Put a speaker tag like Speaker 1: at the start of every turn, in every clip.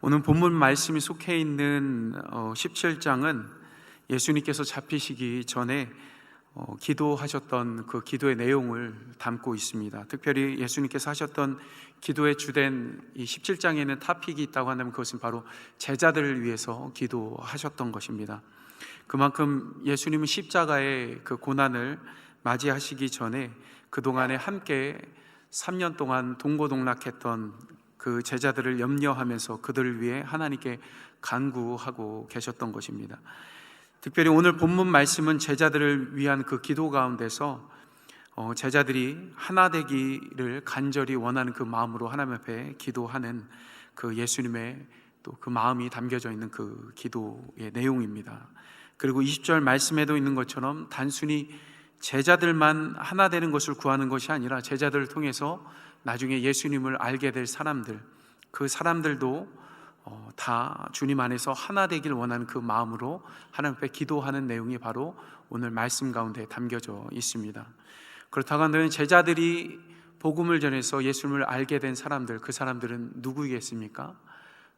Speaker 1: 오늘 본문 말씀이 속해 있는 17장은 예수님께서 잡히시기 전에 기도하셨던 그 기도의 내용을 담고 있습니다. 특별히 예수님께서 하셨던 기도의 주된 이 17장에는 토픽이 있다고 한다면 그것은 바로 제자들을 위해서 기도하셨던 것입니다. 그만큼 예수님은 십자가의 그 고난을 맞이하시기 전에 그동안에 함께 3년 동안 동고동락했던 그 제자들을 염려하면서 그들을 위해 하나님께 간구하고 계셨던 것입니다. 특별히 오늘 본문 말씀은 제자들을 위한 그 기도 가운데서 제자들이 하나 되기를 간절히 원하는 그 마음으로 하나님 앞에 기도하는 그 예수님의 또 그 마음이 담겨져 있는 그 기도의 내용입니다. 그리고 20절 말씀에도 있는 것처럼 단순히 제자들만 하나 되는 것을 구하는 것이 아니라 제자들을 통해서 나중에 예수님을 알게 될 사람들, 그 사람들도 다 주님 안에서 하나 되길 원하는 그 마음으로 하나님 앞에 기도하는 내용이 바로 오늘 말씀 가운데 담겨져 있습니다. 그렇다고 한다면 제자들이 복음을 전해서 예수님을 알게 된 사람들, 그 사람들은 누구이겠습니까?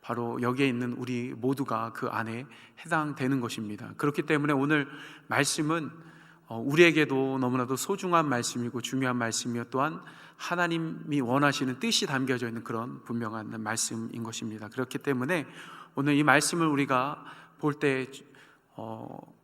Speaker 1: 바로 여기에 있는 우리 모두가 그 안에 해당되는 것입니다. 그렇기 때문에 오늘 말씀은 우리에게도 너무나도 소중한 말씀이고 중요한 말씀이며 또한 하나님이 원하시는 뜻이 담겨져 있는 그런 분명한 말씀인 것입니다. 그렇기 때문에 오늘 이 말씀을 우리가 볼 때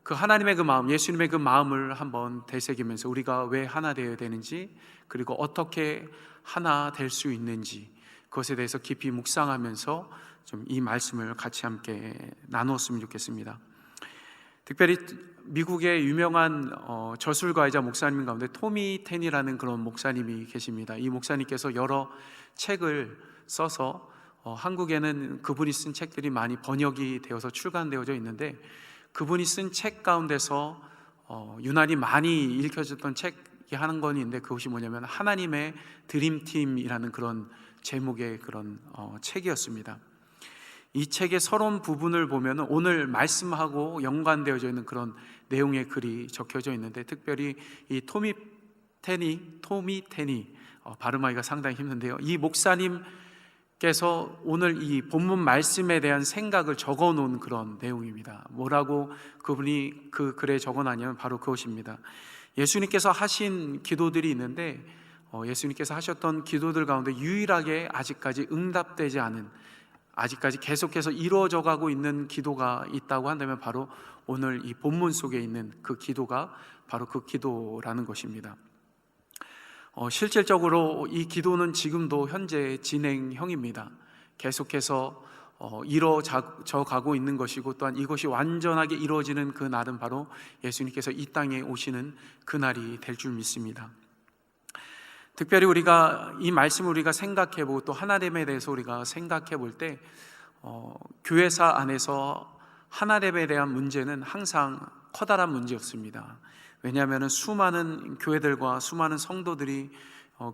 Speaker 1: 그 하나님의 그 마음, 예수님의 그 마음을 한번 되새기면서 우리가 왜 하나 되어야 되는지, 그리고 어떻게 하나 될 수 있는지, 그것에 대해서 깊이 묵상하면서 좀 이 말씀을 같이 함께 나누었으면 좋겠습니다. 특별히 미국의 유명한 저술가이자 목사님 가운데 토미 텐이라는 그런 목사님이 계십니다. 이 목사님께서 여러 책을 써서 한국에는 그분이 쓴 책들이 많이 번역이 되어서 출간되어져 있는데, 그분이 쓴 책 가운데서 유난히 많이 읽혀졌던 책이 한 권인데 그것이 뭐냐면 하나님의 드림팀이라는 그런 제목의 그런 책이었습니다. 이 책의 서론 부분을 보면 오늘 말씀하고 연관되어져 있는 그런 내용의 글이 적혀져 있는데, 특별히 이 토미 테니 발음하기가 상당히 힘든데요, 이 목사님께서 오늘 이 본문 말씀에 대한 생각을 적어 놓은 그런 내용입니다. 뭐라고 그분이 그 글에 적어 놨냐면 바로 그것입니다. 예수님께서 하신 기도들이 있는데 예수님께서 하셨던 기도들 가운데 유일하게 아직까지 응답되지 않은, 아직까지 계속해서 이루어져 가고 있는 기도가 있다고 한다면 바로 오늘 이 본문 속에 있는 그 기도가 바로 그 기도라는 것입니다. 실질적으로 이 기도는 지금도 현재 진행형입니다. 계속해서 이루어져 가고 있는 것이고, 또한 이것이 완전하게 이루어지는 그 날은 바로 예수님께서 이 땅에 오시는 그날이 될 줄 믿습니다. 특별히 우리가 이 말씀을 우리가 생각해 보고 또 하나됨에 대해서 우리가 생각해 볼 때 교회사 안에서 하나됨에 대한 문제는 항상 커다란 문제였습니다. 왜냐하면 수많은 교회들과 수많은 성도들이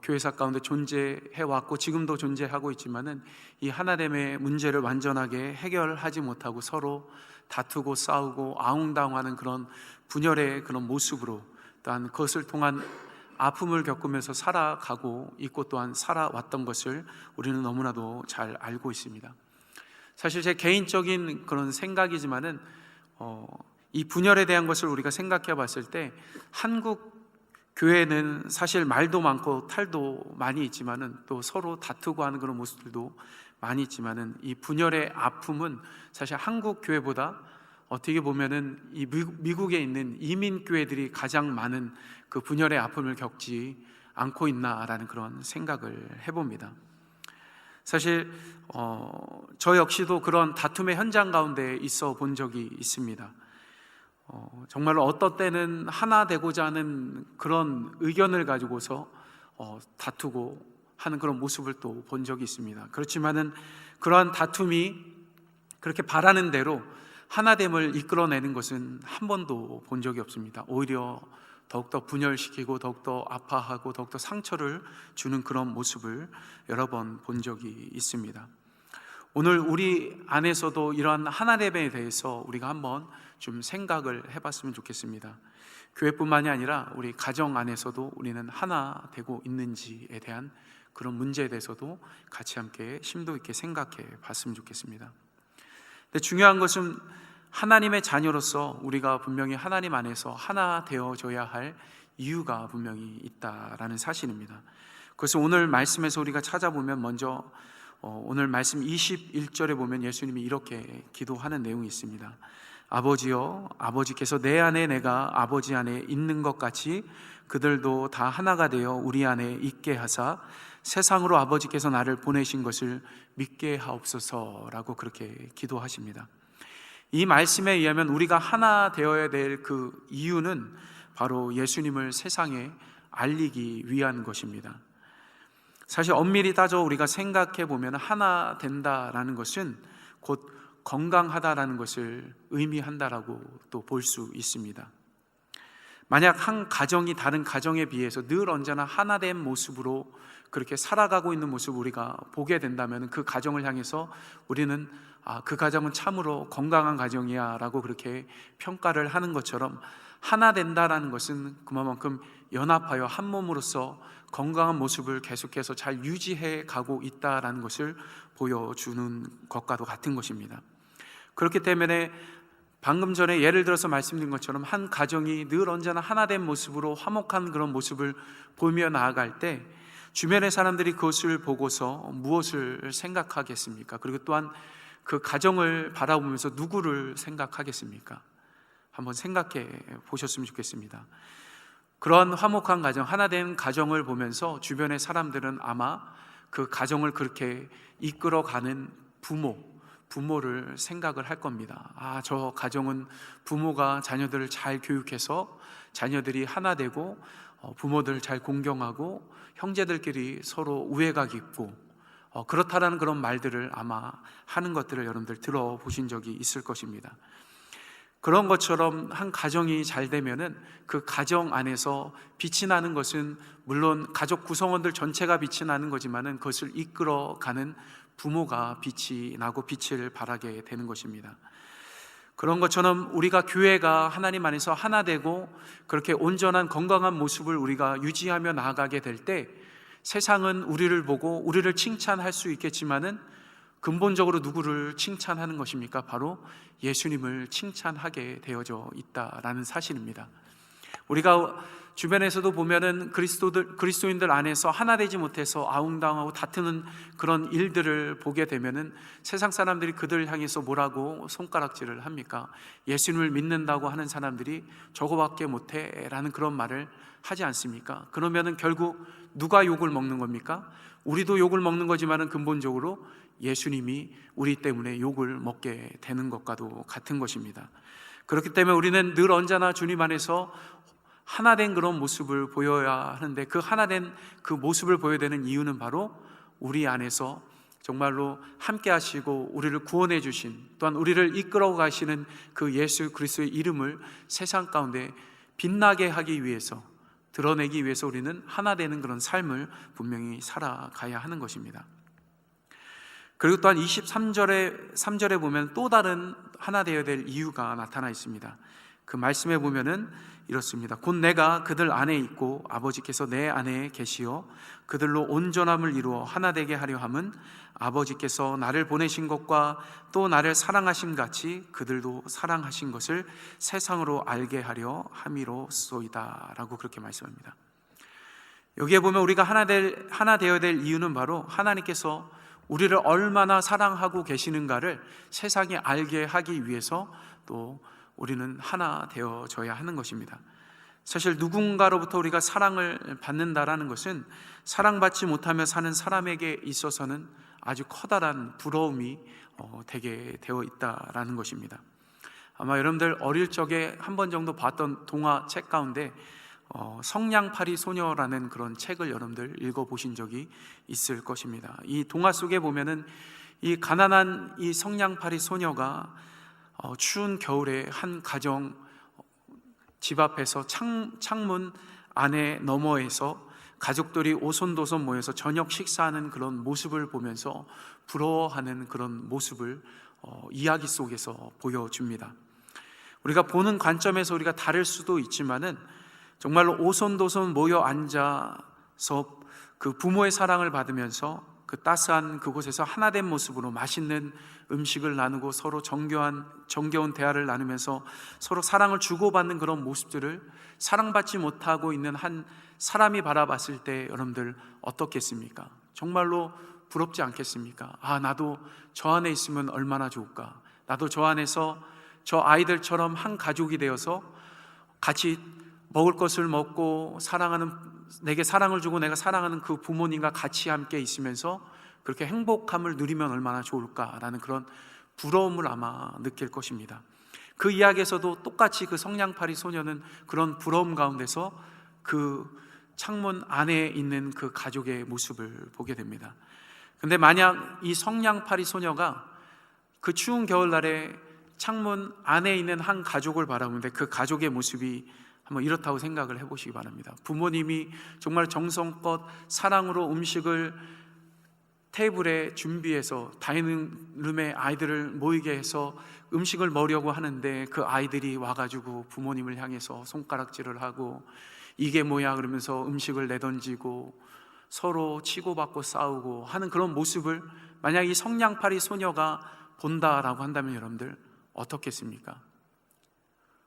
Speaker 1: 교회사 가운데 존재해 왔고 지금도 존재하고 있지만은 이 하나됨의 문제를 완전하게 해결하지 못하고 서로 다투고 싸우고 아웅다웅하는 그런 분열의 그런 모습으로, 또한 그것을 통한 아픔을 겪으면서 살아가고 있고 또한 살아왔던 것을 우리는 너무나도 잘 알고 있습니다. 사실 제 개인적인 그런 생각이지만은 이 분열에 대한 것을 우리가 생각해 봤을 때 한국 교회는 사실 말도 많고 탈도 많이 있지만은 또 서로 다투고 하는 그런 모습들도 많이 있지만은 이 분열의 아픔은 사실 한국 교회보다 어떻게 보면은 이 미국에 있는 이민 교회들이 가장 많은 그 분열의 아픔을 겪지 않고 있나라는 그런 생각을 해봅니다. 사실 저 역시도 그런 다툼의 현장 가운데 있어 본 적이 있습니다. 정말로 어떤 때는 하나 되고자 하는 그런 의견을 가지고서 다투고 하는 그런 모습을 또 본 적이 있습니다. 그렇지만은 그러한 다툼이 그렇게 바라는 대로 하나됨을 이끌어내는 것은 한 번도 본 적이 없습니다. 오히려 더욱더 분열시키고 더욱더 아파하고 더욱더 상처를 주는 그런 모습을 여러 번 본 적이 있습니다. 오늘 우리 안에서도 이러한 하나됨에 대해서 우리가 한번 좀 생각을 해봤으면 좋겠습니다. 교회뿐만이 아니라 우리 가정 안에서도 우리는 하나 되고 있는지에 대한 그런 문제에 대해서도 같이 함께 심도 있게 생각해 봤으면 좋겠습니다. 근데 중요한 것은 하나님의 자녀로서 우리가 분명히 하나님 안에서 하나 되어져야 할 이유가 분명히 있다라는 사실입니다. 그래서 오늘 말씀에서 우리가 찾아보면 먼저 오늘 말씀 21절에 보면 예수님이 이렇게 기도하는 내용이 있습니다. 아버지여, 아버지께서 내 안에 내가 아버지 안에 있는 것 같이 그들도 다 하나가 되어 우리 안에 있게 하사 세상으로 아버지께서 나를 보내신 것을 믿게 하옵소서라고 그렇게 기도하십니다. 이 말씀에 의하면 우리가 하나 되어야 될 그 이유는 바로 예수님을 세상에 알리기 위한 것입니다. 사실 엄밀히 따져 우리가 생각해 보면 하나 된다라는 것은 곧 건강하다라는 것을 의미한다라고 또 볼 수 있습니다. 만약 한 가정이 다른 가정에 비해서 늘 언제나 하나된 모습으로 그렇게 살아가고 있는 모습을 우리가 보게 된다면 그 가정을 향해서 우리는 그 가정은 참으로 건강한 가정이야 라고 그렇게 평가를 하는 것처럼 하나 된다라는 것은 그만큼 연합하여 한 몸으로서 건강한 모습을 계속해서 잘 유지해 가고 있다라는 것을 보여주는 것과도 같은 것입니다. 그렇기 때문에 방금 전에 예를 들어서 말씀드린 것처럼 한 가정이 늘 언제나 하나된 모습으로 화목한 그런 모습을 보며 나아갈 때 주변의 사람들이 그것을 보고서 무엇을 생각하겠습니까? 그리고 또한 그 가정을 바라보면서 누구를 생각하겠습니까? 한번 생각해 보셨으면 좋겠습니다. 그러한 화목한 가정, 하나된 가정을 보면서 주변의 사람들은 아마 그 가정을 그렇게 이끌어가는 부모를 생각을 할 겁니다. 저 가정은 부모가 자녀들을 잘 교육해서 자녀들이 하나 되고 부모들을 잘 공경하고 형제들끼리 서로 우애가 깊고 그렇다라는 그런 말들을 아마 하는 것들을 여러분들 들어보신 적이 있을 것입니다. 그런 것처럼 한 가정이 잘 되면은 그 가정 안에서 빛이 나는 것은 물론 가족 구성원들 전체가 빛이 나는 거지만은 그것을 이끌어가는 부모가 빛이 나고 빛을 발하게 되는 것입니다. 그런 것처럼 우리가 교회가 하나님 안에서 하나 되고 그렇게 온전한 건강한 모습을 우리가 유지하며 나아가게 될 때 세상은 우리를 보고 우리를 칭찬할 수 있겠지만은 근본적으로 누구를 칭찬하는 것입니까? 바로 예수님을 칭찬하게 되어져 있다라는 사실입니다. 우리가 주변에서도 보면은 그리스도인들 안에서 하나 되지 못해서 아웅당하고 다투는 그런 일들을 보게 되면은 세상 사람들이 그들을 향해서 뭐라고 손가락질을 합니까? 예수님을 믿는다고 하는 사람들이 저거밖에 못해 라는 그런 말을 하지 않습니까? 그러면은 결국 누가 욕을 먹는 겁니까? 우리도 욕을 먹는 거지만은 근본적으로 예수님이 우리 때문에 욕을 먹게 되는 것과도 같은 것입니다. 그렇기 때문에 우리는 늘 언제나 주님 안에서 하나된 그런 모습을 보여야 하는데 그 하나된 그 모습을 보여야 되는 이유는 바로 우리 안에서 정말로 함께 하시고 우리를 구원해 주신 또한 우리를 이끌어 가시는 그 예수 그리스도의 이름을 세상 가운데 빛나게 하기 위해서 드러내기 위해서 우리는 하나 되는 그런 삶을 분명히 살아가야 하는 것입니다. 그리고 또한 3절에 보면 또 다른 하나 되어야 될 이유가 나타나 있습니다. 그 말씀에 보면은 이렇습니다. 곧 내가 그들 안에 있고 아버지께서 내 안에 계시어 그들로 온전함을 이루어 하나 되게 하려 함은 아버지께서 나를 보내신 것과 또 나를 사랑하신 같이 그들도 사랑하신 것을 세상으로 알게 하려 함이로소이다 라고 그렇게 말씀합니다. 여기에 보면 우리가 하나 되어야 될 이유는 바로 하나님께서 우리를 얼마나 사랑하고 계시는가를 세상에 알게 하기 위해서 또 우리는 하나 되어져야 하는 것입니다. 사실 누군가로부터 우리가 사랑을 받는다라는 것은 사랑받지 못하며 사는 사람에게 있어서는 아주 커다란 부러움이 되게 되어 있다라는 것입니다. 아마 여러분들 어릴 적에 한 번 정도 봤던 동화책 가운데 성냥팔이 소녀라는 그런 책을 여러분들 읽어보신 적이 있을 것입니다. 이 동화 속에 보면은 이 가난한 이 성냥팔이 소녀가 추운 겨울에 한 가정 집 앞에서 창문 안에 너머에서 가족들이 오손도손 모여서 저녁 식사하는 그런 모습을 보면서 부러워하는 그런 모습을 이야기 속에서 보여줍니다. 우리가 보는 관점에서 우리가 다를 수도 있지만은 정말로 오손도손 모여 앉아서 그 부모의 사랑을 받으면서 그 따스한 그곳에서 하나된 모습으로 맛있는 음식을 나누고 서로 정겨운 대화를 나누면서 서로 사랑을 주고받는 그런 모습들을 사랑받지 못하고 있는 한 사람이 바라봤을 때 여러분들 어떻겠습니까? 정말로 부럽지 않겠습니까? 아, 나도 저 안에 있으면 얼마나 좋을까? 나도 저 안에서 저 아이들처럼 한 가족이 되어서 같이 먹을 것을 먹고 내게 사랑을 주고 내가 사랑하는 그 부모님과 같이 함께 있으면서 그렇게 행복함을 누리면 얼마나 좋을까라는 그런 부러움을 아마 느낄 것입니다. 그 이야기에서도 똑같이 그 성냥팔이 소녀는 그런 부러움 가운데서 그 창문 안에 있는 그 가족의 모습을 보게 됩니다. 근데 만약 이 성냥팔이 소녀가 그 추운 겨울날에 창문 안에 있는 한 가족을 바라보는데 그 가족의 모습이 한번 이렇다고 생각을 해보시기 바랍니다. 부모님이 정말 정성껏 사랑으로 음식을 테이블에 준비해서 다이닝룸에 아이들을 모이게 해서 음식을 먹으려고 하는데 그 아이들이 와가지고 부모님을 향해서 손가락질을 하고 이게 뭐야 그러면서 음식을 내던지고 서로 치고받고 싸우고 하는 그런 모습을 만약 이 성냥팔이 소녀가 본다라고 한다면 여러분들 어떻겠습니까?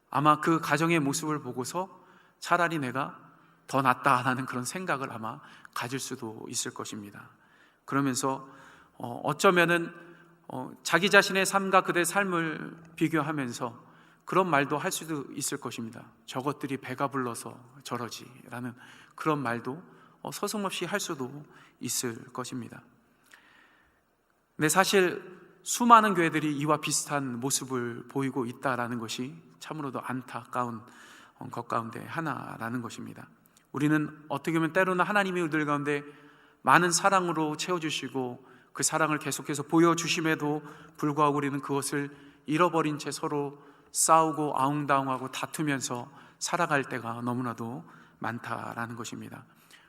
Speaker 1: 아마 그 가정의 모습을 보고서 차라리 내가 더 낫다라는 그런 생각을 아마 가질 수도 있을 것입니다. 그러면서 어쩌면은 자기 자신의 삶과 그들의 삶을 비교하면서 그런 말도 할 수도 있을 것입니다. 저것들이 배가 불러서 저러지 라는 그런 말도 서슴없이 할 수도 있을 것입니다. 근데 사실 수많은 교회들이 이와 비슷한 모습을 보이고 있다라는 것이 참으로도 안타까운 것 가운데 하나라는 것입니다. 우리는 어떻게 보면 때로는 하나님이 우리들 가운데 많은 사랑으로 채워주시고 그 사랑을 계속해서 보여주심에도 불구하고 우리는 그것을 잃어버린 채 서로 싸우고 아웅다웅하고 다투면서 살아갈 때가 너무나도 많다라는 것입니다.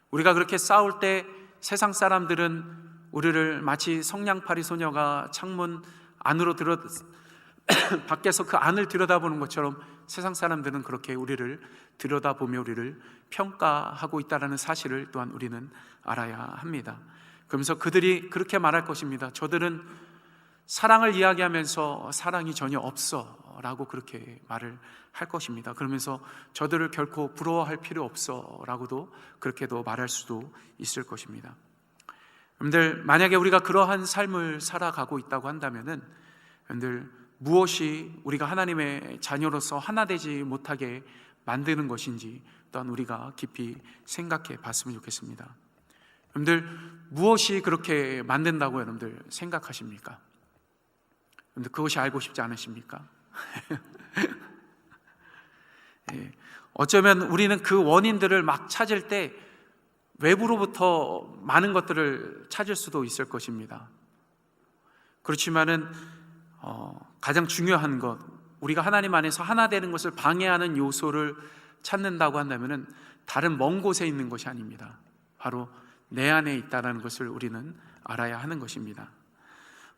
Speaker 1: 우리가 그렇게 싸울 때 세상 사람들은 우리를 마치 성냥팔이 소녀가 창문 안으로 밖에서 그 안을 들여다보는 것처럼 세상 사람들은 그렇게 우리를 들여다보며 우리를 평가하고 있다는 사실을 또한 우리는 알아야 합니다. 그러면서 그들이 그렇게 말할 것입니다. 저들은 사랑을 이야기하면서 사랑이 전혀 없어 라고 그렇게 말을 할 것입니다. 그러면서 저들을 결코 부러워할 필요 없어 라고도 그렇게도 말할 수도 있을 것입니다. 여러분들, 만약에 우리가 그러한 삶을 살아가고 있다고 한다면은 여러분들, 무엇이 우리가 하나님의 자녀로서 하나 되지 못하게 만드는 것인지 또한 우리가 깊이 생각해 봤으면 좋겠습니다. 여러분들, 무엇이 그렇게 만든다고 여러분들 생각하십니까? 여러분들, 그것이 알고 싶지 않으십니까? 예, 어쩌면 우리는 그 원인들을 막 찾을 때 외부로부터 많은 것들을 찾을 수도 있을 것입니다. 그렇지만은 가장 중요한 것, 우리가 하나님 안에서 하나 되는 것을 방해하는 요소를 찾는다고 한다면은 다른 먼 곳에 있는 것이 아닙니다. 바로 내 안에 있다는 것을 우리는 알아야 하는 것입니다.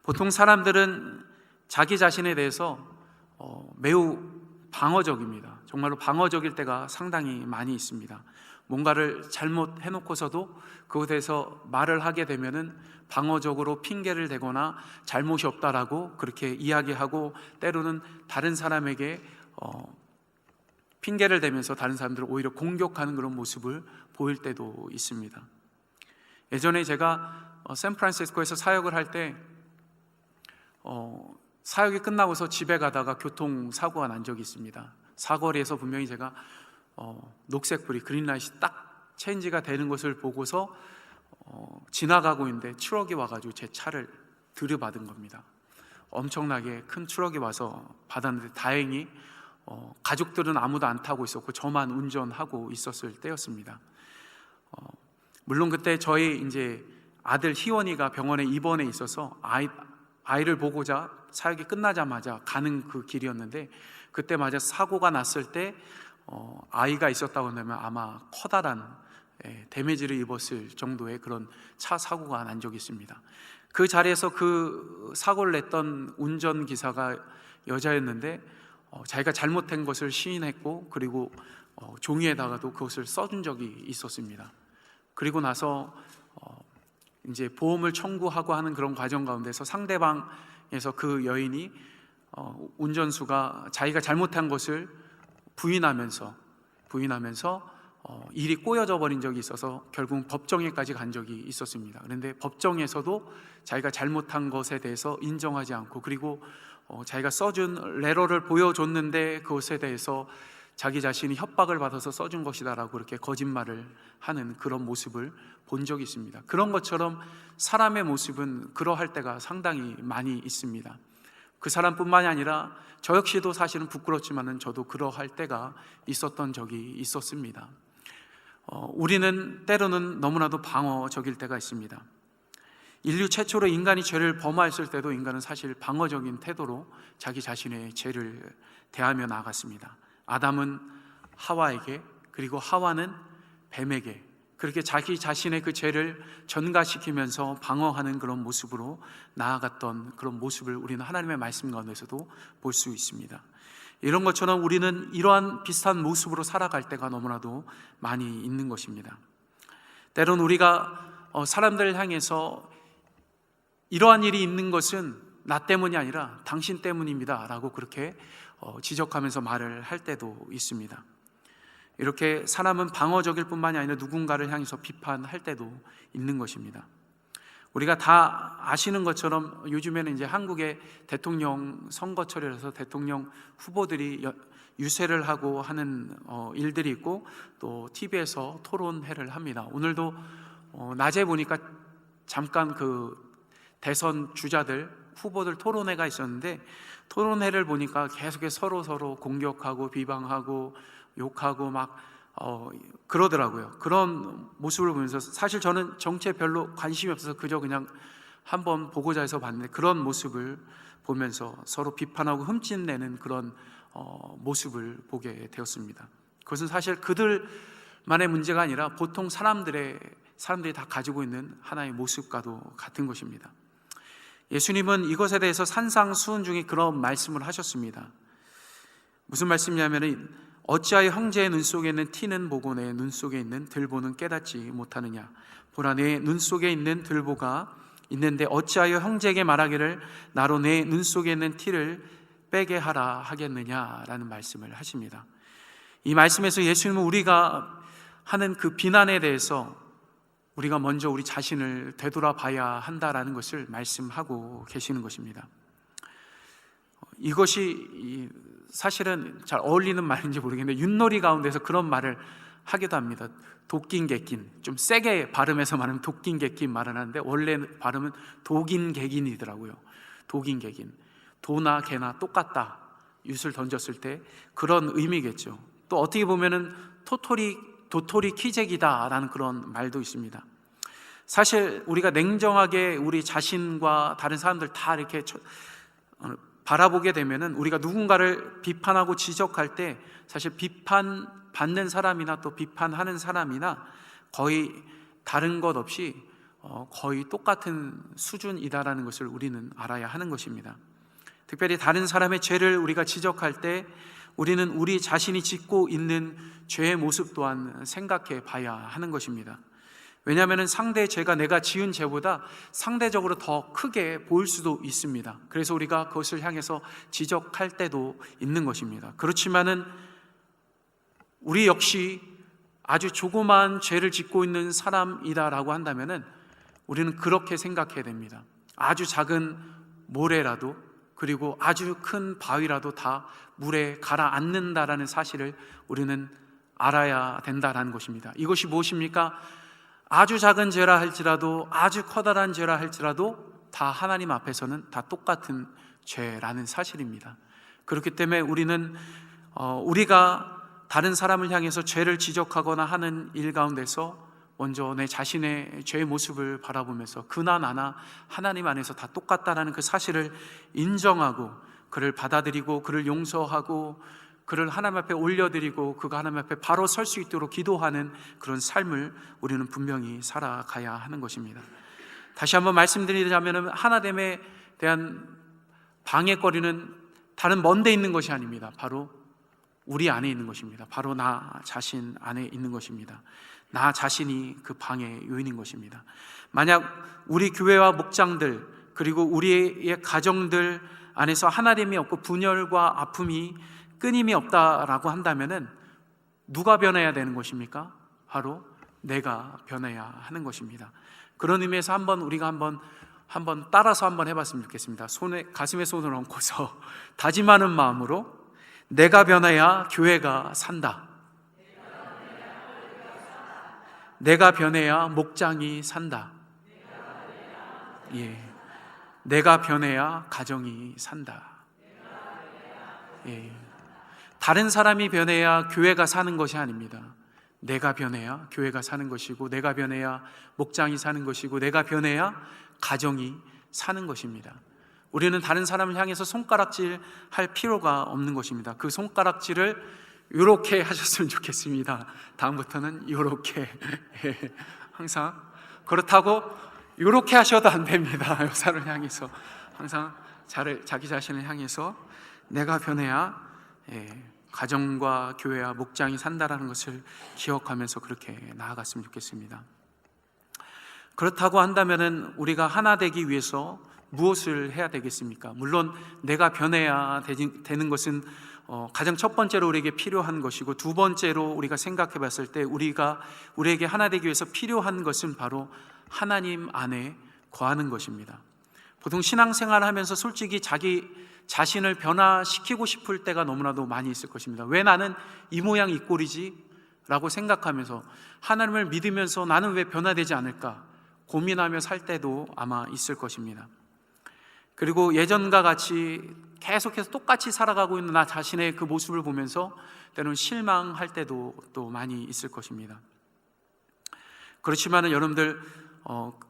Speaker 1: 보통 사람들은 자기 자신에 대해서 매우 방어적입니다. 정말로 방어적일 때가 상당히 많이 있습니다. 뭔가를 잘못 해놓고서도 그것에 대해서 말을 하게 되면은 방어적으로 핑계를 대거나 잘못이 없다라고 그렇게 이야기하고 때로는 다른 사람에게 핑계를 대면서 다른 사람들을 오히려 공격하는 그런 모습을 보일 때도 있습니다. 예전에 제가 샌프란시스코에서 사역을 할 때 사역이 끝나고서 집에 가다가 교통사고가 난 적이 있습니다. 사거리에서 분명히 제가 녹색불이 그린라이트가 딱 체인지가 되는 것을 보고서 지나가고 있는데 트럭이 와가지고 제 차를 들이받은 겁니다. 엄청나게 큰 트럭이 와서 받았는데 다행히 가족들은 아무도 안 타고 있었고 저만 운전하고 있었을 때였습니다. 물론 그때 저희 이제 아들 희원이가 병원에 입원해 있어서 아이를 보고자 사역이 끝나자마자 가는 그 길이었는데 그때 맞아 사고가 났을 때 아이가 있었다고 한다면 아마 커다란 데미지를 입었을 정도의 그런 차 사고가 난 적이 있습니다. 그 자리에서 그 사고를 냈던 운전기사가 여자였는데 자기가 잘못한 것을 시인했고 그리고 종이에다가도 그것을 써준 적이 있었습니다. 그리고 나서 이제 보험을 청구하고 하는 그런 과정 가운데서 상대방에서 그 여인이 운전수가 자기가 잘못한 것을 부인하면서 일이 꼬여져 버린 적이 있어서 결국 법정에까지 간 적이 있었습니다. 그런데 법정에서도 자기가 잘못한 것에 대해서 인정하지 않고, 그리고 자기가 써준 레터를 보여줬는데 그것에 대해서 자기 자신이 협박을 받아서 써준 것이다라고 그렇게 거짓말을 하는 그런 모습을 본 적이 있습니다. 그런 것처럼 사람의 모습은 그러할 때가 상당히 많이 있습니다. 그 사람뿐만이 아니라 저 역시도 사실은 부끄럽지만은 저도 그러할 때가 있었던 적이 있었습니다. 우리는 때로는 너무나도 방어적일 때가 있습니다. 인류 최초로 인간이 죄를 범하였을 때도 인간은 사실 방어적인 태도로 자기 자신의 죄를 대하며 나아갔습니다. 아담은 하와에게, 그리고 하와는 뱀에게 그렇게 자기 자신의 그 죄를 전가시키면서 방어하는 그런 모습으로 나아갔던 그런 모습을 우리는 하나님의 말씀 가운데서도 볼 수 있습니다. 이런 것처럼 우리는 이러한 비슷한 모습으로 살아갈 때가 너무나도 많이 있는 것입니다. 때론 우리가 사람들을 향해서 이러한 일이 있는 것은 나 때문이 아니라 당신 때문입니다 라고 그렇게 지적하면서 말을 할 때도 있습니다. 이렇게 사람은 방어적일 뿐만이 아니라 누군가를 향해서 비판할 때도 있는 것입니다. 우리가 다 아시는 것처럼 요즘에는 이제 한국의 대통령 선거철이라서 대통령 후보들이 유세를 하고 하는 일들이 있고, 또 TV에서 토론회를 합니다. 오늘도 낮에 보니까 잠깐 그 대선 주자들 후보들 토론회가 있었는데, 토론회를 보니까 계속해서 서로 공격하고 비방하고 욕하고 막 그러더라고요. 그런 모습을 보면서 사실 저는 정치에 별로 관심이 없어서 그저 그냥 한번 보고자 해서 봤는데, 그런 모습을 보면서 서로 비판하고 흠집내는 그런 모습을 보게 되었습니다. 그것은 사실 그들만의 문제가 아니라 보통 사람들이 다 가지고 있는 하나의 모습과도 같은 것입니다. 예수님은 이것에 대해서 산상수훈 중에 그런 말씀을 하셨습니다. 무슨 말씀이냐면, 어찌하여 형제의 눈 속에 있는 티는 보고 내 눈 속에 있는 들보는 깨닫지 못하느냐. 보라, 내 눈 속에 있는 들보가 있는데 어찌하여 형제에게 말하기를 나로 내 눈 속에 있는 티를 빼게 하라 하겠느냐라는 말씀을 하십니다. 이 말씀에서 예수님은 우리가 하는 그 비난에 대해서 우리가 먼저 우리 자신을 되돌아봐야 한다라는 것을 말씀하고 계시는 것입니다. 이것이 사실은 잘 어울리는 말인지 모르겠는데 윷놀이 가운데서 그런 말을 하기도 합니다. 도낀 개낀, 좀 세게 발음해서 말하면 도낀 개낀 말을 하는데 원래 발음은 독인 개긴이더라고요. 독인 개긴, 도나 개나 똑같다, 윷을 던졌을 때 그런 의미겠죠. 또 어떻게 보면은 도토리 키재기다라는 그런 말도 있습니다. 사실 우리가 냉정하게 우리 자신과 다른 사람들 다 이렇게 바라보게 되면은 우리가 누군가를 비판하고 지적할 때 사실 비판받는 사람이나 또 비판하는 사람이나 거의 다른 것 없이 거의 똑같은 수준이다라는 것을 우리는 알아야 하는 것입니다. 특별히 다른 사람의 죄를 우리가 지적할 때 우리는 우리 자신이 짓고 있는 죄의 모습 또한 생각해 봐야 하는 것입니다. 왜냐하면 상대의 죄가 내가 지은 죄보다 상대적으로 더 크게 보일 수도 있습니다. 그래서 우리가 그것을 향해서 지적할 때도 있는 것입니다. 그렇지만은 우리 역시 아주 조그마한 죄를 짓고 있는 사람이다라고 한다면은 우리는 그렇게 생각해야 됩니다. 아주 작은 모래라도, 그리고 아주 큰 바위라도 다 물에 가라앉는다라는 사실을 우리는 알아야 된다라는 것입니다. 이것이 무엇입니까? 아주 작은 죄라 할지라도 아주 커다란 죄라 할지라도 다 하나님 앞에서는 다 똑같은 죄라는 사실입니다. 그렇기 때문에 우리는 우리가 다른 사람을 향해서 죄를 지적하거나 하는 일 가운데서 먼저 내 자신의 죄의 모습을 바라보면서 그나 나나 하나님 안에서 다 똑같다라는 그 사실을 인정하고 그를 받아들이고 그를 용서하고 그를 하나님 앞에 올려드리고 그가 하나님 앞에 바로 설 수 있도록 기도하는 그런 삶을 우리는 분명히 살아가야 하는 것입니다. 다시 한번 말씀드리자면 하나됨에 대한 방해거리는 다른 먼 데 있는 것이 아닙니다. 바로 우리 안에 있는 것입니다. 바로 나 자신 안에 있는 것입니다. 나 자신이 그 방해 요인인 것입니다. 만약 우리 교회와 목장들 그리고 우리의 가정들 안에서 하나됨이 없고 분열과 아픔이 끊임이 없다라고 한다면은 누가 변해야 되는 것입니까? 바로 내가 변해야 하는 것입니다. 그런 의미에서 우리가 한번 따라서 한번 해봤으면 좋겠습니다. 가슴에 손을 얹고서 다짐하는 마음으로 내가 변해야 교회가 산다. 내가 변해야 목장이 산다. 예. 내가 변해야 가정이 산다. 예. 다른 사람이 변해야 교회가 사는 것이 아닙니다. 내가 변해야 교회가 사는 것이고, 내가 변해야 목장이 사는 것이고, 내가 변해야 가정이 사는 것입니다. 우리는 다른 사람을 향해서 손가락질 할 필요가 없는 것입니다. 그 손가락질을 이렇게 하셨으면 좋겠습니다. 다음부터는 이렇게 항상 그렇다고 이렇게 하셔도 안 됩니다. 여사를 향해서 항상 자기 자신을 향해서 내가 변해야 가정과 교회와 목장이 산다라는 것을 기억하면서 그렇게 나아갔으면 좋겠습니다. 그렇다고 한다면은 우리가 하나 되기 위해서 무엇을 해야 되겠습니까? 물론 내가 변해야 되는 것은 가장 첫 번째로 우리에게 필요한 것이고, 두 번째로 우리가 생각해 봤을 때 우리에게 하나 되기 위해서 필요한 것은 바로 하나님 안에 거하는 것입니다. 보통 신앙생활을 하면서 솔직히 자기 자신을 변화시키고 싶을 때가 너무나도 많이 있을 것입니다. 왜 나는 이 모양 이 꼴이지? 라고 생각하면서 하나님을 믿으면서 나는 왜 변화되지 않을까? 고민하며 살 때도 아마 있을 것입니다. 그리고 예전과 같이 계속해서 똑같이 살아가고 있는 나 자신의 그 모습을 보면서 때로는 실망할 때도 또 많이 있을 것입니다. 그렇지만 여러분들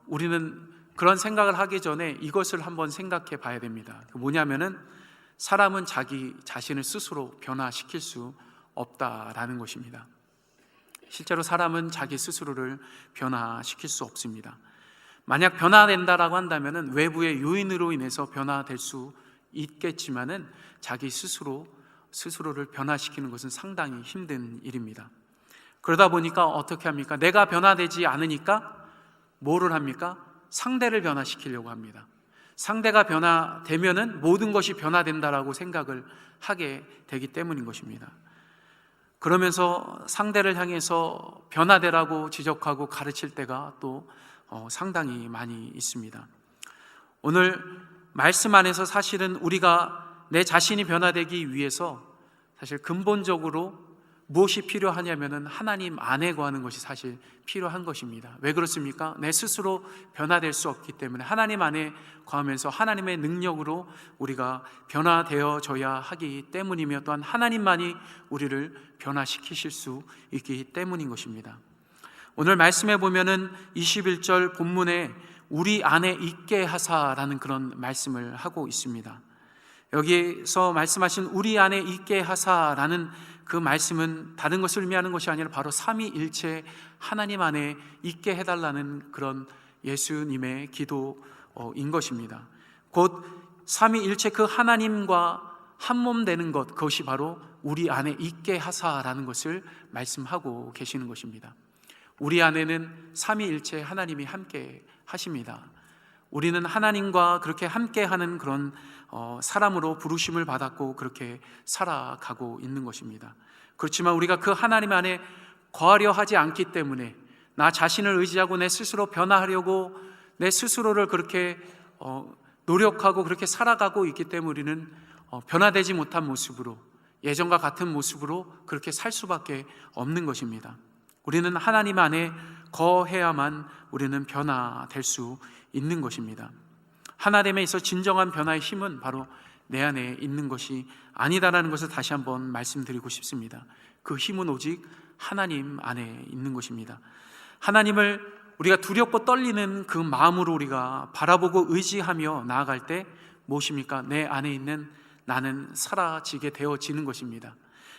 Speaker 1: 우리는 그런 생각을 하기 전에 이것을 한번 생각해 봐야 됩니다. 뭐냐면은 사람은 자기 자신을 스스로 변화시킬 수 없다라는 것입니다. 실제로 사람은 자기 스스로를 변화시킬 수 없습니다. 만약 변화된다라고 한다면은 외부의 요인으로 인해서 변화될 수 있겠지만은 자기 스스로를 변화시키는 것은 상당히 힘든 일입니다. 그러다 보니까 어떻게 합니까? 내가 변화되지 않으니까 뭐를 합니까? 상대를 변화시키려고 합니다. 상대가 변화되면은 모든 것이 변화된다라고 생각을 하게 되기 때문인 것입니다. 그러면서 상대를 향해서 변화되라고 지적하고 가르칠 때가 또 상당히 많이 있습니다. 오늘 말씀 안에서 사실은 우리가 내 자신이 변화되기 위해서 사실 근본적으로 무엇이 필요하냐면은 하나님 안에 거하는 것이 사실 필요한 것입니다. 왜 그렇습니까? 내 스스로 변화될 수 없기 때문에 하나님 안에 거하면서 하나님의 능력으로 우리가 변화되어져야 하기 때문이며, 또한 하나님만이 우리를 변화시키실 수 있기 때문인 것입니다. 오늘 말씀해 보면은 21절 본문에 우리 안에 있게 하사라는 그런 말씀을 하고 있습니다. 여기에서 말씀하신 우리 안에 있게 하사라는 그 말씀은 다른 것을 의미하는 것이 아니라 바로 삼위일체 하나님 안에 있게 해달라는 그런 예수님의 기도인 것입니다. 곧 삼위일체 그 하나님과 한몸 되는 것, 그것이 바로 우리 안에 있게 하사라는 것을 말씀하고 계시는 것입니다. 우리 안에는 삼위일체 하나님이 함께 하십니다. 우리는 하나님과 그렇게 함께하는 그런 사람으로 부르심을 받았고 그렇게 살아가고 있는 것입니다. 그렇지만 우리가 그 하나님 안에 거하려 하지 않기 때문에 나 자신을 의지하고 내 스스로 변화하려고 내 스스로를 그렇게 노력하고 그렇게 살아가고 있기 때문에 우리는 변화되지 못한 모습으로, 예전과 같은 모습으로 그렇게 살 수밖에 없는 것입니다. 우리는 하나님 안에 거해야만 우리는 변화될 수 있는 것입니다. 하나님에 있어 진정한 변화의 힘은 바로 내 안에 있는 것이 아니다라는 것을 다시 한번 말씀드리고 싶습니다. 그 힘은 오직 하나님 안에 있는 것입니다. 하나님을 우리가 두렵고 떨리는 그 마음으로 우리가 바라보고 의지하며 나아갈 때 무엇입니까? 내 안에 있는 나는 사라지게 되어지는 것입니다.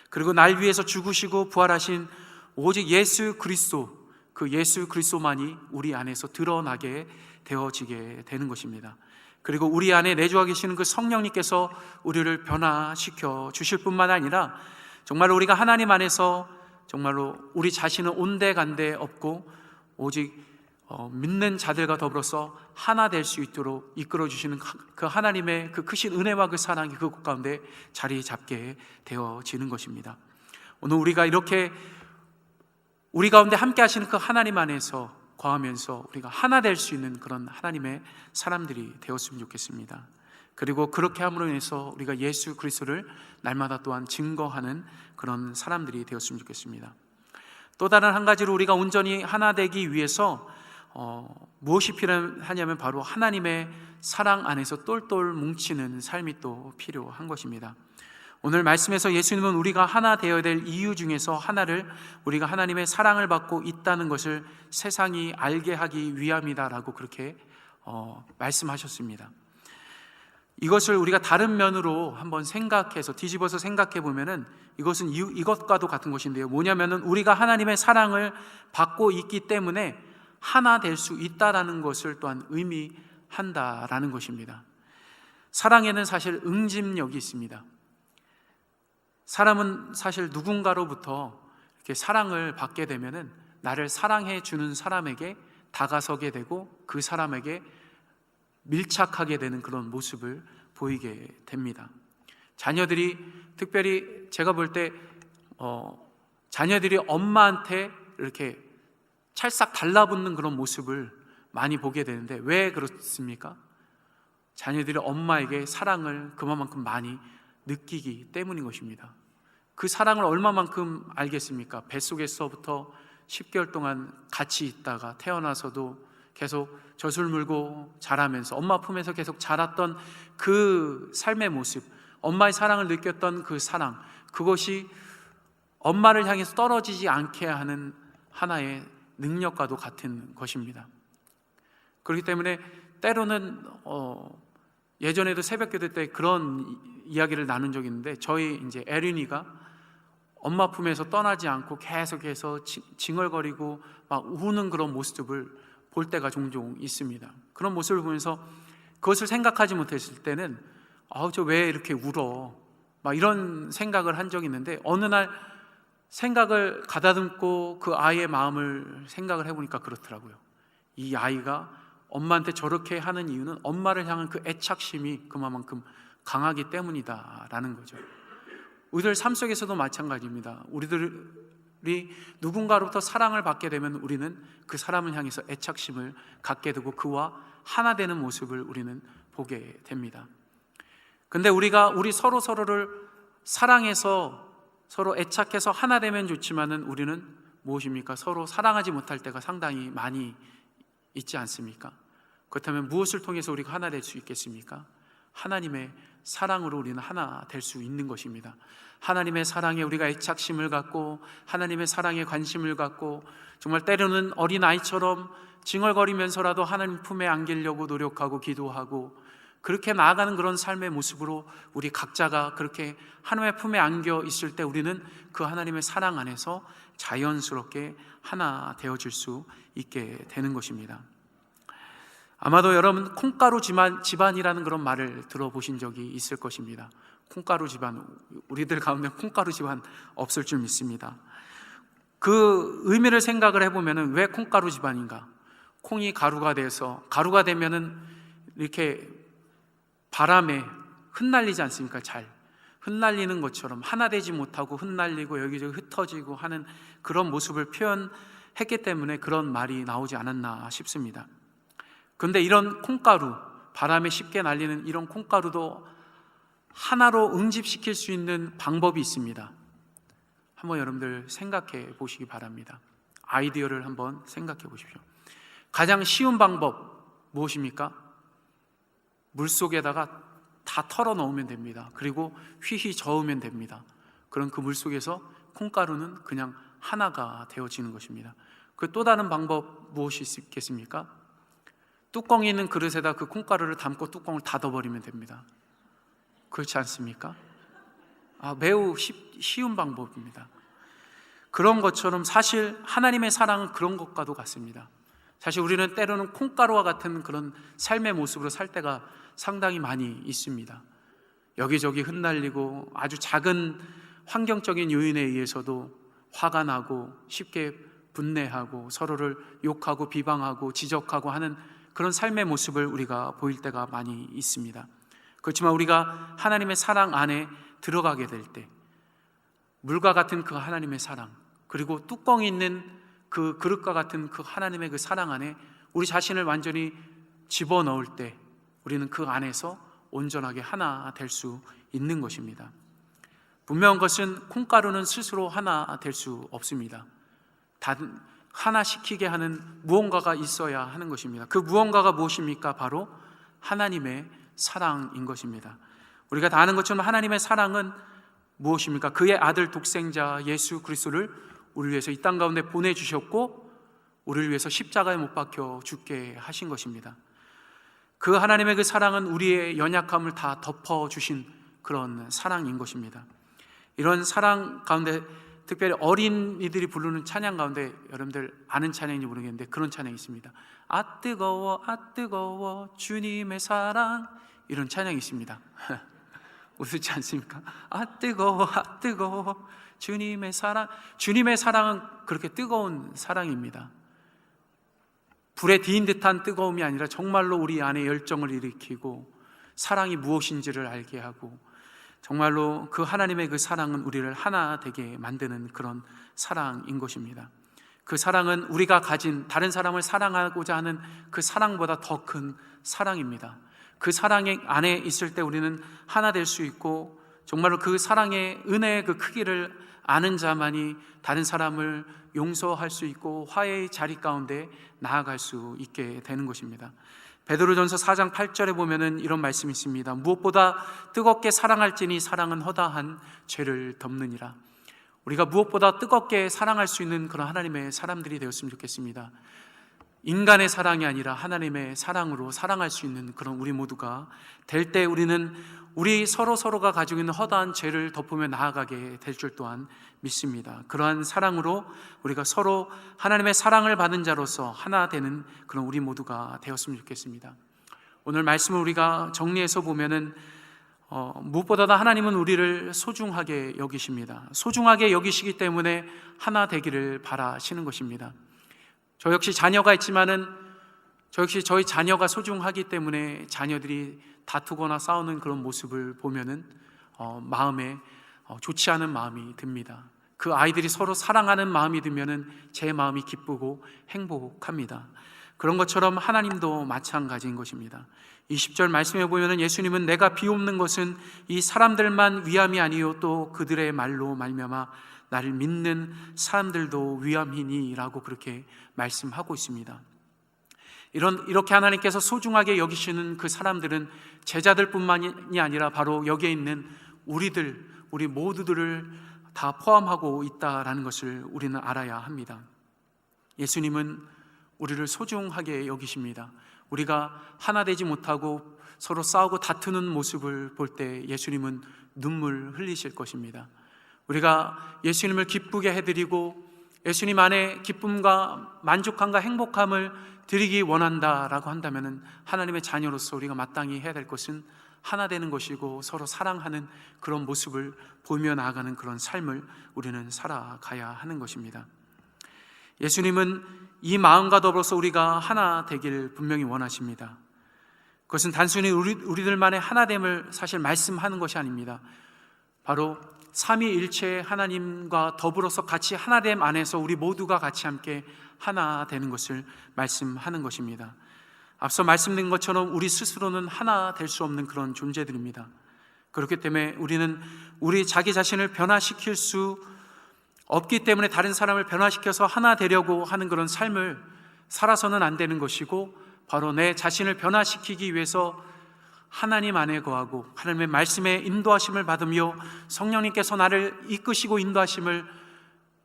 Speaker 1: 그리고 날 위해서 죽으시고 부활하신 오직 예수 그리스도, 그 예수 그리스도만이 우리 안에서 드러나게 되어지게 되는 것입니다. 그리고 우리 안에 내주하 계시는 그 성령님께서 우리를 변화시켜 주실 뿐만 아니라 정말 우리가 하나님 안에서 정말로 우리 자신은 온데간데 없고 오직 믿는 자들과 더불어서 하나 될 수 있도록 이끌어 주시는 그 하나님의 그 크신 은혜와 그 사랑이 그곳 가운데 자리 잡게 되어지는 것입니다. 오늘 우리가 이렇게 우리 가운데 함께 하시는 그 하나님 안에서 거하면서 우리가 하나 될 수 있는 그런 하나님의 사람들이 되었으면 좋겠습니다. 그리고 그렇게 함으로 인해서 우리가 예수 그리스도를 날마다 또한 증거하는 그런 사람들이 되었으면 좋겠습니다. 또 다른 한 가지로 우리가 온전히 하나 되기 위해서 무엇이 필요하냐면 바로 하나님의 사랑 안에서 똘똘 뭉치는 삶이 또 필요한 것입니다. 오늘 말씀에서 예수님은 우리가 하나 되어야 될 이유 중에서 하나를 우리가 하나님의 사랑을 받고 있다는 것을 세상이 알게 하기 위함이다라고 그렇게 말씀하셨습니다. 이것을 우리가 다른 면으로 한번 생각해서 뒤집어서 생각해 보면은 이것은 이것과도 같은 것인데요. 뭐냐면은 우리가 하나님의 사랑을 받고 있기 때문에 하나 될 수 있다라는 것을 또한 의미한다라는 것입니다. 사랑에는 사실 응집력이 있습니다. 사람은 사실 누군가로부터 이렇게 사랑을 받게 되면은 나를 사랑해 주는 사람에게 다가서게 되고 그 사람에게 밀착하게 되는 그런 모습을 보이게 됩니다. 자녀들이 특별히 제가 볼 때 자녀들이 엄마한테 이렇게 찰싹 달라붙는 그런 모습을 많이 보게 되는데 왜 그렇습니까? 자녀들이 엄마에게 사랑을 그만큼 많이 느끼기 때문인 것입니다. 그 사랑을 얼마만큼 알겠습니까? 뱃속에서부터 10개월 동안 같이 있다가 태어나서도 계속 젖을 물고 자라면서 엄마 품에서 계속 자랐던 그 삶의 모습, 엄마의 사랑을 느꼈던 그 사랑, 그것이 엄마를 향해서 떨어지지 않게 하는 하나의 능력과도 같은 것입니다. 그렇기 때문에 때로는 예전에도 새벽기도 때 그런 이야기를 나눈 적이 있는데 저희 이제 에린이가 엄마 품에서 떠나지 않고 계속해서 징얼거리고 막 우는 그런 모습을 볼 때가 종종 있습니다. 그런 모습을 보면서 그것을 생각하지 못했을 때는 저 왜 이렇게 울어? 막 이런 생각을 한 적이 있는데 어느 날 생각을 가다듬고 그 아이의 마음을 생각을 해보니까 그렇더라고요. 이 아이가 엄마한테 저렇게 하는 이유는 엄마를 향한 그 애착심이 그만큼 강하기 때문이다라는 거죠. 우리들 삶 속에서도 마찬가지입니다. 우리들이 누군가로부터 사랑을 받게 되면 우리는 그 사람을 향해서 애착심을 갖게 되고 그와 하나 되는 모습을 우리는 보게 됩니다. 근데 우리 서로를 사랑해서 서로 애착해서 하나 되면 좋지만은 우리는 무엇입니까? 서로 사랑하지 못할 때가 상당히 많이 있지 않습니까? 그렇다면 무엇을 통해서 우리가 하나 될 수 있겠습니까? 하나님의 사랑으로 우리는 하나 될 수 있는 것입니다. 하나님의 사랑에 우리가 애착심을 갖고 하나님의 사랑에 관심을 갖고 정말 때로는 어린아이처럼 징얼거리면서라도 하나님 품에 안기려고 노력하고 기도하고 그렇게 나아가는 그런 삶의 모습으로 우리 각자가 그렇게 하나님의 품에 안겨 있을 때 우리는 그 하나님의 사랑 안에서 자연스럽게 하나 되어질 수 있게 되는 것입니다. 아마도 여러분 콩가루 집안이라는 그런 말을 들어보신 적이 있을 것입니다. 콩가루 집안, 우리들 가운데 콩가루 집안 없을 줄 믿습니다. 그 의미를 생각을 해보면 왜 콩가루 집안인가? 콩이 가루가 되면은 이렇게 바람에 흩날리지 않습니까? 잘 흩날리는 것처럼 하나 되지 못하고 흩날리고 여기저기 흩어지고 하는 그런 모습을 표현했기 때문에 그런 말이 나오지 않았나 싶습니다. 그런데 이런 콩가루, 바람에 쉽게 날리는 이런 콩가루도 하나로 응집시킬 수 있는 방법이 있습니다. 한번 여러분들 생각해 보시기 바랍니다. 아이디어를 한번 생각해 보십시오. 가장 쉬운 방법 무엇입니까? 물속에다가 다 털어 넣으면 됩니다. 그리고 휘휘 저으면 됩니다. 그럼 그 물속에서 콩가루는 그냥 하나가 되어지는 것입니다. 그 또 다른 방법 무엇이 있겠습니까? 뚜껑이 있는 그릇에다 그 콩가루를 담고 뚜껑을 닫아버리면 됩니다. 그렇지 않습니까? 매우 쉬운 방법입니다. 그런 것처럼 사실 하나님의 사랑은 그런 것과도 같습니다. 사실 우리는 때로는 콩가루와 같은 그런 삶의 모습으로 살 때가 상당히 많이 있습니다. 여기저기 흩날리고 아주 작은 환경적인 요인에 의해서도 화가 나고 쉽게 분내하고 서로를 욕하고 비방하고 지적하고 하는 그런 삶의 모습을 우리가 보일 때가 많이 있습니다. 그렇지만 우리가 하나님의 사랑 안에 들어가게 될 때, 물과 같은 그 하나님의 사랑, 그리고 뚜껑이 있는 그 그릇과 같은 그 하나님의 그 사랑 안에 우리 자신을 완전히 집어넣을 때 우리는 그 안에서 온전하게 하나 될 수 있는 것입니다. 분명한 것은 콩가루는 스스로 하나 될 수 없습니다. 하나 시키게 하는 무언가가 있어야 하는 것입니다. 그 무언가가 무엇입니까? 바로 하나님의 사랑인 것입니다. 우리가 다 아는 것처럼 하나님의 사랑은 무엇입니까? 그의 아들 독생자 예수 그리스도를 우리를 위해서 이 땅 가운데 보내주셨고 우리를 위해서 십자가에 못 박혀 죽게 하신 것입니다. 그 하나님의 그 사랑은 우리의 연약함을 다 덮어주신 그런 사랑인 것입니다. 이런 사랑 가운데 특별히 어린이들이 부르는 찬양 가운데 여러분들 아는 찬양인지 모르겠는데 그런 찬양이 있습니다. 아 뜨거워 주님의 사랑, 이런 찬양이 있습니다. 웃지 않습니까? 아 뜨거워 주님의 사랑. 주님의 사랑은 그렇게 뜨거운 사랑입니다. 불에 디인 듯한 뜨거움이 아니라 정말로 우리 안에 열정을 일으키고 사랑이 무엇인지를 알게 하고, 정말로 그 하나님의 그 사랑은 우리를 하나 되게 만드는 그런 사랑인 것입니다. 그 사랑은 우리가 가진 다른 사람을 사랑하고자 하는 그 사랑보다 더 큰 사랑입니다. 그 사랑의 안에 있을 때 우리는 하나 될 수 있고, 정말로 그 사랑의 은혜의 그 크기를 아는 자만이 다른 사람을 용서할 수 있고 화해의 자리 가운데 나아갈 수 있게 되는 것입니다. 베드로전서 4장 8절에 보면은 이런 말씀이 있습니다. 무엇보다 뜨겁게 사랑할지니 사랑은 허다한 죄를 덮느니라. 우리가 무엇보다 뜨겁게 사랑할 수 있는 그런 하나님의 사람들이 되었으면 좋겠습니다. 인간의 사랑이 아니라 하나님의 사랑으로 사랑할 수 있는 그런 우리 모두가 될 때 우리는 우리 서로가 가지고 있는 허다한 죄를 덮으며 나아가게 될 줄 또한 믿습니다. 그러한 사랑으로 우리가 서로 하나님의 사랑을 받은 자로서 하나 되는 그런 우리 모두가 되었으면 좋겠습니다. 오늘 말씀을 우리가 정리해서 보면은 무엇보다도 하나님은 우리를 소중하게 여기십니다. 소중하게 여기시기 때문에 하나 되기를 바라시는 것입니다. 저 역시 자녀가 있지만은 저 역시 저희 자녀가 소중하기 때문에 자녀들이 다투거나 싸우는 그런 모습을 보면은 마음에 좋지 않은 마음이 듭니다. 그 아이들이 서로 사랑하는 마음이 들면은 제 마음이 기쁘고 행복합니다. 그런 것처럼 하나님도 마찬가지인 것입니다. 20절 말씀해 보면은 예수님은 내가 비옵는 것은 이 사람들만 위함이 아니요 또 그들의 말로 말미암아 나를 믿는 사람들도 위함이니라고 그렇게 말씀하고 있습니다. 이렇게 하나님께서 소중하게 여기시는 그 사람들은 제자들뿐만이 아니라 바로 여기에 있는 우리 모두들을 다 포함하고 있다라는 것을 우리는 알아야 합니다. 예수님은 우리를 소중하게 여기십니다. 우리가 하나 되지 못하고 서로 싸우고 다투는 모습을 볼 때 예수님은 눈물 흘리실 것입니다. 우리가 예수님을 기쁘게 해드리고 예수님 안에 기쁨과 만족함과 행복함을 드리기 원한다라고 한다면 하나님의 자녀로서 우리가 마땅히 해야 될 것은 하나 되는 것이고 서로 사랑하는 그런 모습을 보며 나아가는 그런 삶을 우리는 살아가야 하는 것입니다. 예수님은 이 마음과 더불어서 우리가 하나 되길 분명히 원하십니다. 그것은 단순히 우리들만의 하나됨을 사실 말씀하는 것이 아닙니다. 바로 삼위일체 하나님과 더불어서 같이 하나됨 안에서 우리 모두가 같이 함께 하나 되는 것을 말씀하는 것입니다. 앞서 말씀드린 것처럼 우리 스스로는 하나 될 수 없는 그런 존재들입니다. 그렇기 때문에 우리는 우리 자기 자신을 변화시킬 수 없기 때문에 다른 사람을 변화시켜서 하나 되려고 하는 그런 삶을 살아서는 안 되는 것이고, 바로 내 자신을 변화시키기 위해서 하나님 안에 거하고 하나님의 말씀에 인도하심을 받으며 성령님께서 나를 이끄시고 인도하심을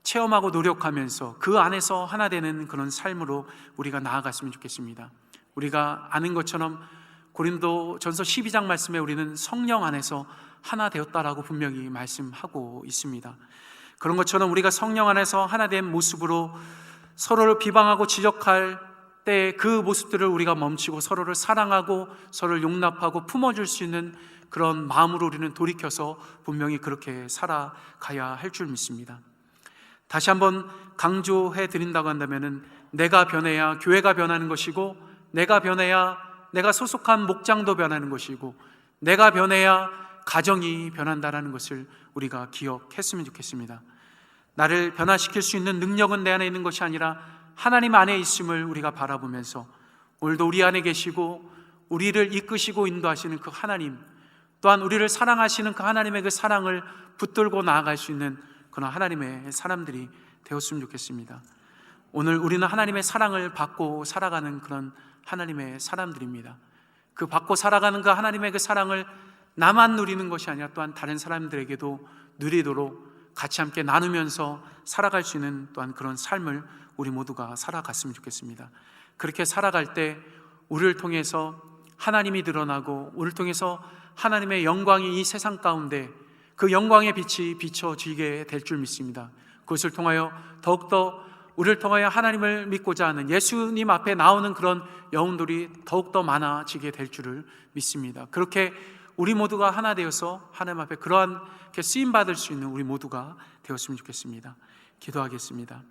Speaker 1: 체험하고 노력하면서 그 안에서 하나 되는 그런 삶으로 우리가 나아갔으면 좋겠습니다. 우리가 아는 것처럼 고린도전서 12장 말씀에 우리는 성령 안에서 하나 되었다라고 분명히 말씀하고 있습니다. 그런 것처럼 우리가 성령 안에서 하나 된 모습으로 서로를 비방하고 지적할 때 그 모습들을 우리가 멈추고 서로를 사랑하고 서로를 용납하고 품어줄 수 있는 그런 마음으로 우리는 돌이켜서 분명히 그렇게 살아가야 할 줄 믿습니다. 다시 한번 강조해 드린다고 한다면은 내가 변해야 교회가 변하는 것이고, 내가 변해야 내가 소속한 목장도 변하는 것이고, 내가 변해야 가정이 변한다라는 것을 우리가 기억했으면 좋겠습니다. 나를 변화시킬 수 있는 능력은 내 안에 있는 것이 아니라 하나님 안에 있음을 우리가 바라보면서 오늘도 우리 안에 계시고 우리를 이끄시고 인도하시는 그 하나님, 또한 우리를 사랑하시는 그 하나님의 그 사랑을 붙들고 나아갈 수 있는 그런 하나님의 사람들이 되었으면 좋겠습니다. 오늘 우리는 하나님의 사랑을 받고 살아가는 그런 하나님의 사람들입니다. 그 받고 살아가는 그 하나님의 그 사랑을 나만 누리는 것이 아니라 또한 다른 사람들에게도 누리도록 같이 함께 나누면서 살아갈 수 있는 또한 그런 삶을 우리 모두가 살아갔으면 좋겠습니다. 그렇게 살아갈 때 우리를 통해서 하나님이 드러나고 우리를 통해서 하나님의 영광이 이 세상 가운데 그 영광의 빛이 비춰지게 될 줄 믿습니다. 그것을 통하여 더욱더 우리를 통하여 하나님을 믿고자 하는 예수님 앞에 나오는 그런 영혼들이 더욱더 많아지게 될 줄을 믿습니다. 그렇게 우리 모두가 하나 되어서 하나님 앞에 그러한 쓰임받을 수 있는 우리 모두가 되었으면 좋겠습니다. 기도하겠습니다.